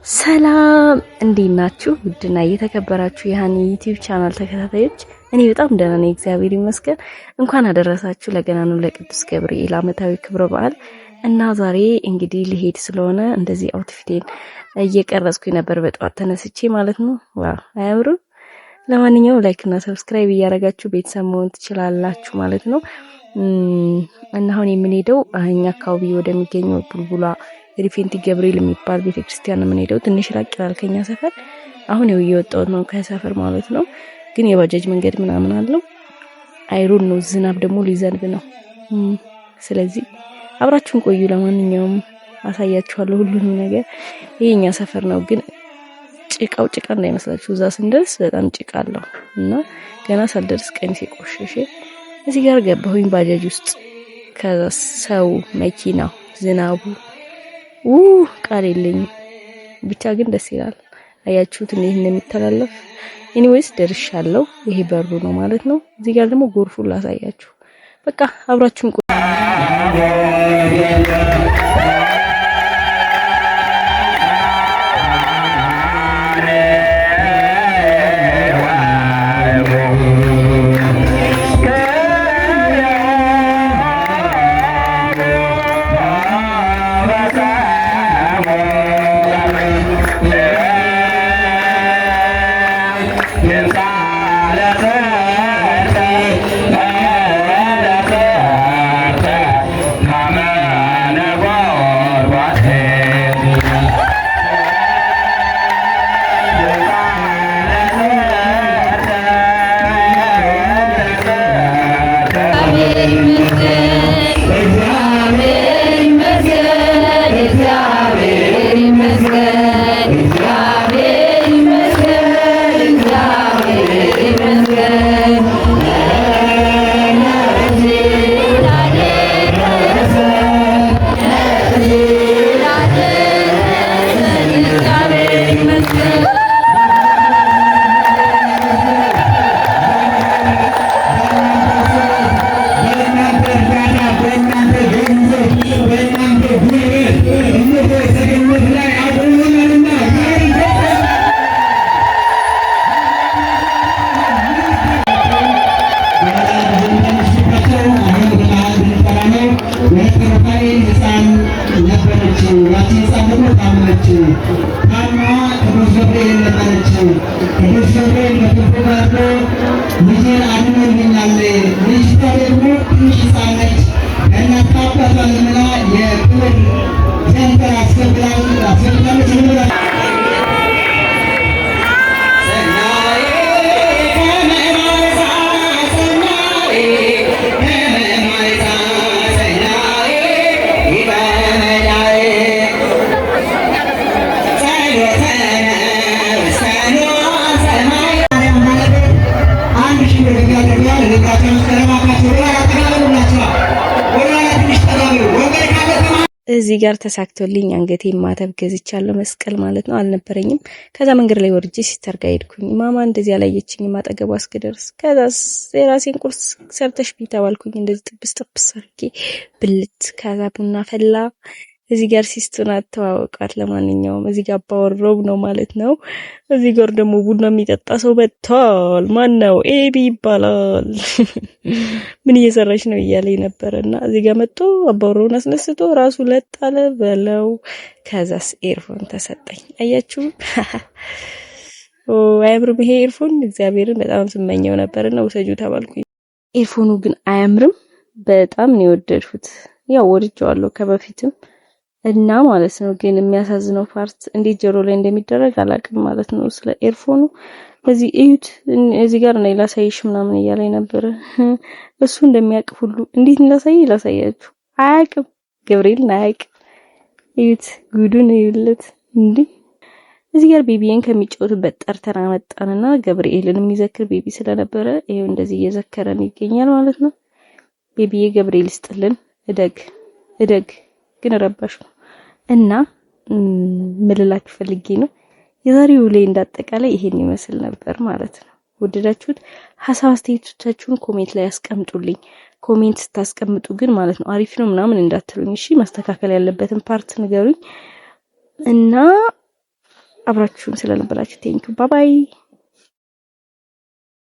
ሰላም እንዴት ናችሁ? ውድና እየተከበራችሁ የሃኒ ዩቲዩብ ቻናል ተከታታዮች፣ እኔ በጣም ደህና ነኝ፣ እግዚአብሔር ይመስገን። እንኳን አደረሳችሁ ለገናኑ ለቅዱስ ገብርኤል ዓመታዊ ክብረ በዓል እና ዛሬ እንግዲህ ልሄድ ስለሆነ እንደዚህ አውትፊቴን እየቀረጽኩኝ ነበር በጠዋት ተነስቼ ማለት ነው። ዋው አያምሩም? ለማንኛውም ላይክ እና ሰብስክራይብ እያደረጋችሁ ቤተሰብ መሆን ትችላላችሁ ማለት ነው። እና አሁን የምንሄደው እኛ አካባቢ ወደሚገኘው ቡልቡላ ሪፌንቲ ገብርኤል የሚባል ቤተክርስቲያን ነው የምንሄደው። ትንሽ ራቅ ይላል ከኛ ሰፈር። አሁን ነው እየወጣሁት ነው ከሰፈር ማለት ነው። ግን የባጃጅ መንገድ ምናምን አለው። አይሩን ነው። ዝናብ ደግሞ ሊዘንብ ነው። ስለዚህ አብራችሁን ቆዩ። ለማንኛውም አሳያችኋለሁ ሁሉንም ነገር። ይሄኛ ሰፈር ነው ግን ጭቃው ጭቃ እንዳይመስላችሁ። እዛ ስንደርስ በጣም ጭቃ አለው እና ገና ሳልደርስ ቀሚሴ ቆሸሸ። እዚህ ጋር ገባሁኝ ባጃጅ ውስጥ። ከሰው መኪና ዝናቡ ቃል የለኝም። ብቻ ግን ደስ ይላል። አያችሁት እንዴት እንደሚተላለፍ። ኤኒዌይስ ደርሻለሁ። ይሄ በሩ ነው ማለት ነው። እዚህ ጋር ደግሞ ጎርፉን ላሳያችሁ። በቃ አብራችሁን ቆዩ። እዚህ ጋር ተሳክቶልኝ አንገቴን ማተብ ገዝቻለሁ። መስቀል ማለት ነው። አልነበረኝም። ከዛ መንገድ ላይ ወርጄ ሲስተር ጋር ሄድኩኝ። ማማ እንደዚህ አላየችኝም አጠገቧ እስክደርስ። ከዛ የራሴን ቁርስ ሰርተሽ ቢ ተባልኩኝ። እንደዚህ ጥብስ ጥብስ አድርጌ ብልት። ከዛ ቡና ፈላ። እዚህ ጋር ሲስቱን አተዋወቃት። ለማንኛውም እዚህ ጋር ባወራው ነው ማለት ነው። እዚህ ጋር ደግሞ ቡና የሚጠጣ ሰው መጥቷል። ማን ነው? ኤቢ ይባላል። ምን እየሰራች ነው እያለኝ ነበርና እዚህ ጋር መጥቶ አባወራውን አስነስቶ ራሱ ለጣለ በለው። ከዛስ ኤርፎን ተሰጠኝ። አያችሁ? አያምርም ይሄ ኤርፎን? እግዚአብሔርን በጣም ስመኘው ነበርና ውሰጁ ተባልኩኝ። ኤርፎኑ ግን አያምርም። በጣም ነው የወደድኩት። ያው ወድጄዋለሁ ከበፊትም እና ማለት ነው። ግን የሚያሳዝነው ፓርት እንዴት ጆሮ ላይ እንደሚደረግ አላውቅም ማለት ነው። ስለ ኤርፎኑ እዚህ እዩት። እዚህ ጋር ነው ላሳይሽ ምናምን እያለኝ ነበር። እሱ እንደሚያውቅ ሁሉ እንዴት ላሳያችሁ አያውቅም። ገብርኤልን አያውቅም። እዩት፣ ጉዱን እዩለት እንዴ። እዚህ ጋር ቤቢዬን ከሚጫወትበት ጠርተን አመጣንና ገብርኤልን የሚዘክር ቤቢ ስለነበረ ይሄው እንደዚህ እየዘከረን ይገኛል ማለት ነው። ቤቢዬ ገብርኤል ይስጥልን። እደግ ግን ረባሽ ነው እና ምልላችሁ ፈልጌ ነው። የዛሬው ላይ እንዳጠቃላይ ይሄን ይመስል ነበር ማለት ነው። ወደዳችሁት? ሐሳብ አስተያየቶቻችሁን ኮሜንት ላይ አስቀምጡልኝ። ኮሜንት ስታስቀምጡ ግን ማለት ነው አሪፍ ነው ምናምን እንዳትሉኝ እሺ። ማስተካከል ያለበትን ፓርት ንገሩኝ እና አብራችሁን ስለነበራችሁ ቴንኪው ባባይ